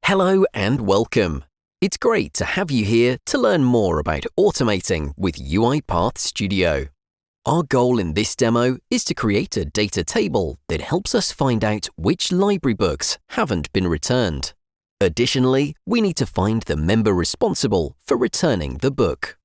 Hello and welcome. It's great to have you here to learn more about automating with UiPath Studio. Our goal in this demo is to create a data table that helps us find out which library books haven't been returned. Additionally, we need to find the member responsible for returning the book.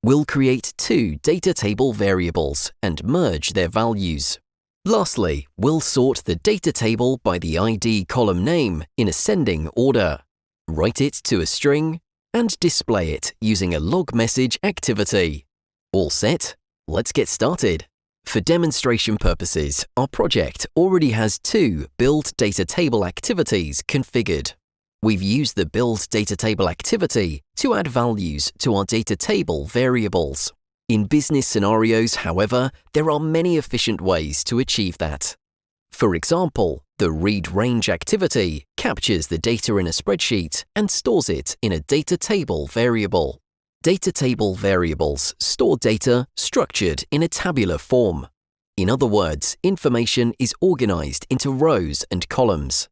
We'll create two data table variables and merge their values. Lastly, we'll sort the data table by the ID column name in ascending order, write it to a string, and display it using a log message activity. All set? Let's get started. For demonstration purposes, our project already has two build data table activities configured. We've used the build data table activity to add values to our data table variables. In business scenarios, however, there are many efficient ways to achieve that. For example, the read range activity captures the data in a spreadsheet and stores it in a data table variable. Data table variables store data structured in a tabular form. In other words, information is organized into rows and columns.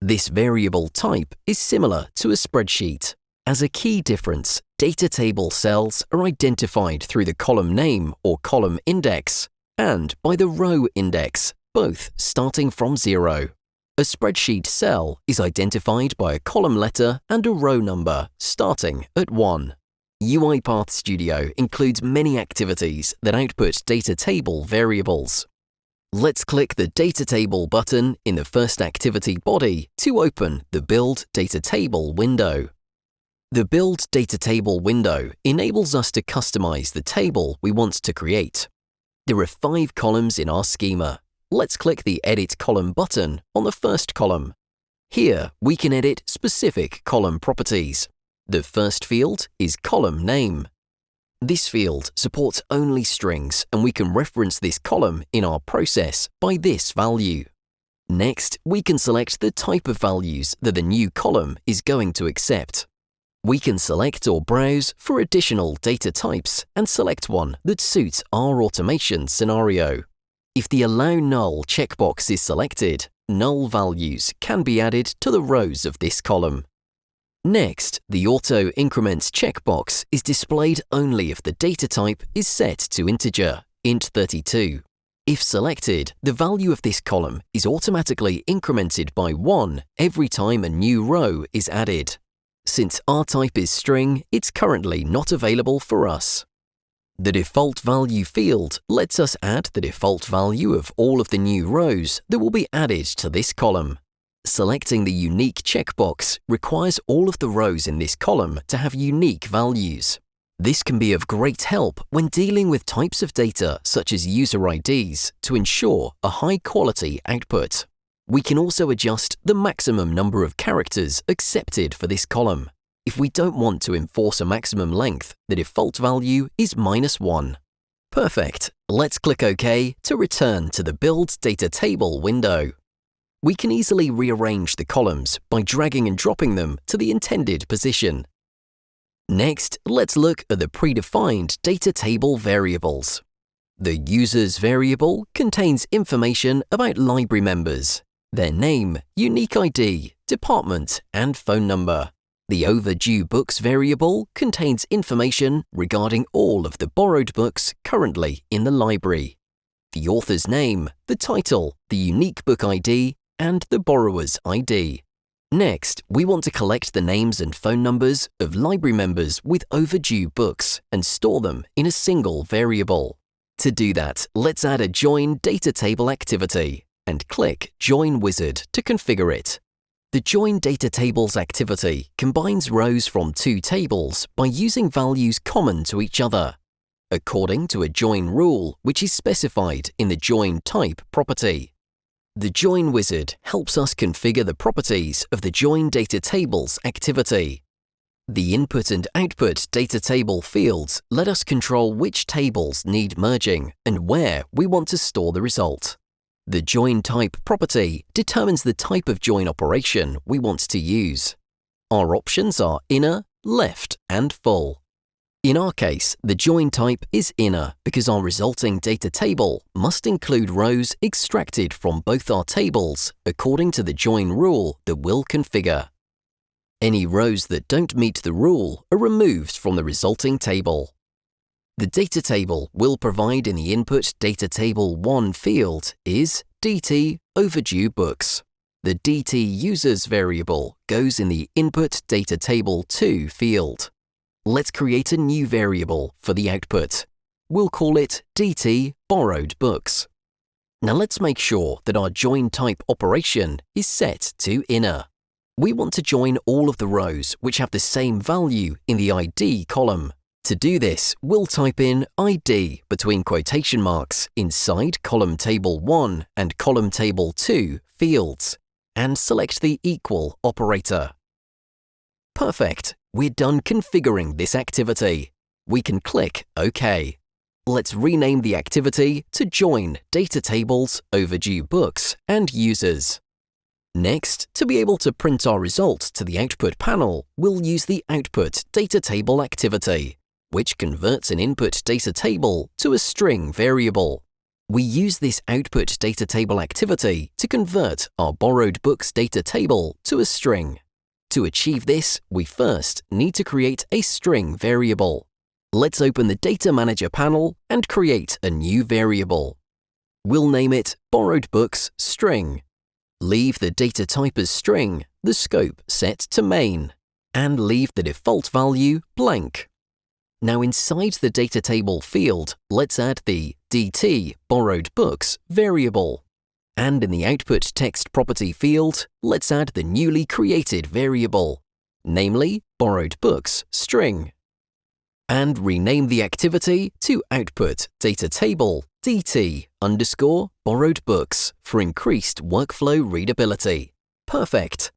This variable type is similar to a spreadsheet. As a key difference, data table cells are identified through the column name or column index and by the row index, both starting from 0. A spreadsheet cell is identified by a column letter and a row number starting at 1. UiPath Studio includes many activities that output data table variables. Let's click the Data Table button in the first activity body to open the Build Data Table window. The Build Data Table window enables us to customize the table we want to create. There are 5 columns in our schema. Let's click the Edit Column button on the first column. Here, we can edit specific column properties. The first field is column name. This field supports only strings, and we can reference this column in our process by this value. Next, we can select the type of values that the new column is going to accept. We can select or browse for additional data types and select one that suits our automation scenario. If the Allow Null checkbox is selected, null values can be added to the rows of this column. Next, the Auto Increment checkbox is displayed only if the data type is set to integer, int32. If selected, the value of this column is automatically incremented by 1 every time a new row is added. Since our type is string, it's currently not available for us. The default value field lets us add the default value of all of the new rows that will be added to this column. Selecting the unique checkbox requires all of the rows in this column to have unique values. This can be of great help when dealing with types of data such as user IDs to ensure a high-quality output. We can also adjust the maximum number of characters accepted for this column. If we don't want to enforce a maximum length, the default value is -1. Perfect. Let's click OK to return to the Build Data Table window. We can easily rearrange the columns by dragging and dropping them to the intended position. Next, let's look at the predefined data table variables. The Users variable contains information about library members, their name, unique ID, department, and phone number. The Overdue Books variable contains information regarding all of the borrowed books currently in the library. The author's name, the title, the unique book ID, and the borrower's ID. Next, we want to collect the names and phone numbers of library members with overdue books and store them in a single variable. To do that, let's add a Join Data Table activity and click Join Wizard to configure it. The Join Data Tables activity combines rows from 2 tables by using values common to each other, according to a join rule which is specified in the Join Type property. The Join Wizard helps us configure the properties of the Join Data Tables activity. The input and output data table fields let us control which tables need merging and where we want to store the result. The Join Type property determines the type of join operation we want to use. Our options are inner, left, and full. In our case, the join type is inner because our resulting data table must include rows extracted from both our tables according to the join rule that we'll configure. Any rows that don't meet the rule are removed from the resulting table. The data table we'll provide in the input data table 1 field is DT overdue books. The DT users variable goes in the input data table 2 field. Let's create a new variable for the output. We'll call it DT borrowed books. Now let's make sure that our join type operation is set to inner. We want to join all of the rows which have the same value in the ID column. To do this, we'll type in ID between quotation marks inside column table 1 and column table 2 fields and select the equal operator. Perfect! We're done configuring this activity. We can click OK. Let's rename the activity to Join DataTables Overdue Books and Users. Next, to be able to print our result to the output panel, we'll use the Output Data Table activity, which converts an input data table to a string variable. We use this Output Data Table activity to convert our borrowed books data table to a string. To achieve this, we first need to create a string variable. Let's open the Data Manager panel and create a new variable. We'll name it Borrowed Books String. Leave the data type as string, the scope set to main, and leave the default value blank. Now inside the data table field, let's add the DT borrowed books variable. And in the output text property field, let's add the newly created variable, namely borrowed books string. And rename the activity to output data table DT underscore borrowed books for increased workflow readability. Perfect.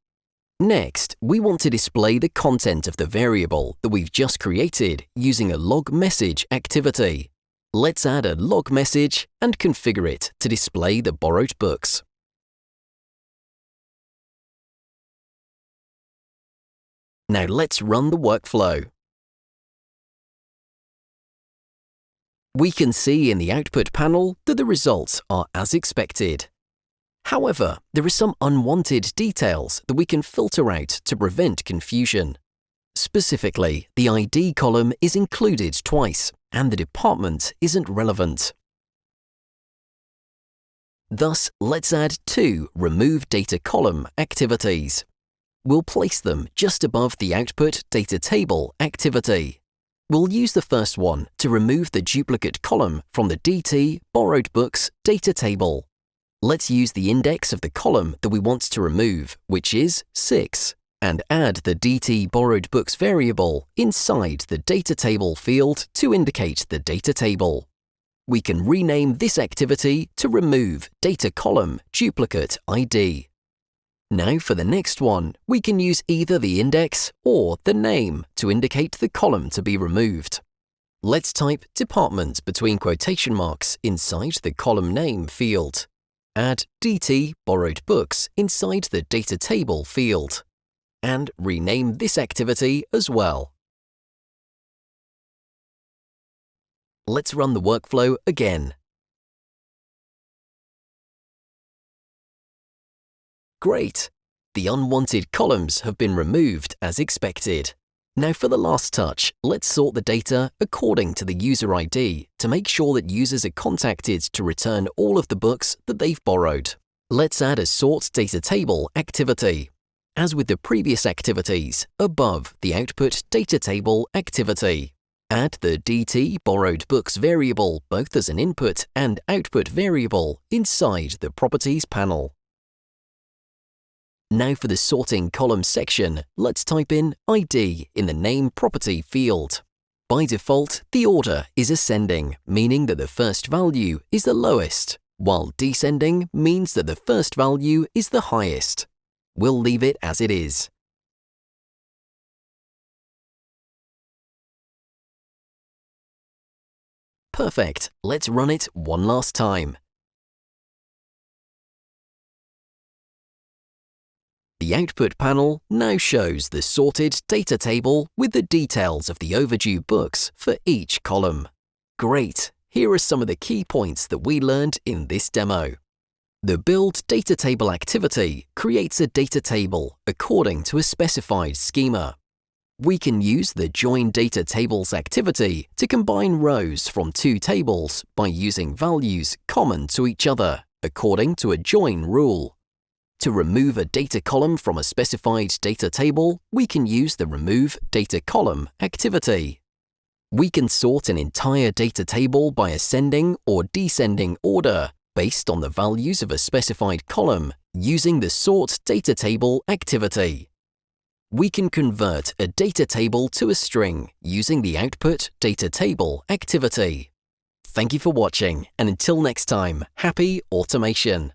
Next, we want to display the content of the variable that we've just created using a log message activity. Let's add a log message and configure it to display the borrowed books. Now let's run the workflow. We can see in the output panel that the results are as expected. However, there are some unwanted details that we can filter out to prevent confusion. Specifically, the ID column is included twice, and the department isn't relevant. Thus, let's add 2 Remove Data Column activities. We'll place them just above the Output Data Table activity. We'll use the first one to remove the duplicate column from the DT Borrowed Books data table. Let's use the index of the column that we want to remove, which is 6, and add the DT Borrowed Books variable inside the data table field to indicate the data table. We can rename this activity to Remove Data Column Duplicate ID. Now for the next one, we can use either the index or the name to indicate the column to be removed. Let's type department between quotation marks inside the column name field. Add DT Borrowed Books inside the data table field. And rename this activity as well. Let's run the workflow again. Great! The unwanted columns have been removed as expected. Now for the last touch, let's sort the data according to the user ID to make sure that users are contacted to return all of the books that they've borrowed. Let's add a Sort Data Table activity. As with the previous activities, above the Output Data Table activity. Add the DT Borrowed Books variable both as an input and output variable inside the Properties panel. Now for the sorting column section, let's type in ID in the name property field. By default, the order is ascending, meaning that the first value is the lowest, while descending means that the first value is the highest. We'll leave it as it is. Perfect. Let's run it one last time. The output panel now shows the sorted data table with the details of the overdue books for each column. Great! Here are some of the key points that we learned in this demo. The build data table activity creates a data table according to a specified schema. We can use the join data tables activity to combine rows from two tables by using values common to each other according to a join rule. To remove a data column from a specified data table, we can use the remove data column activity. We can sort an entire data table by ascending or descending order based on the values of a specified column using the sort data table activity. We can convert a data table to a string using the output data table activity. Thank you for watching, and until next time, happy automation!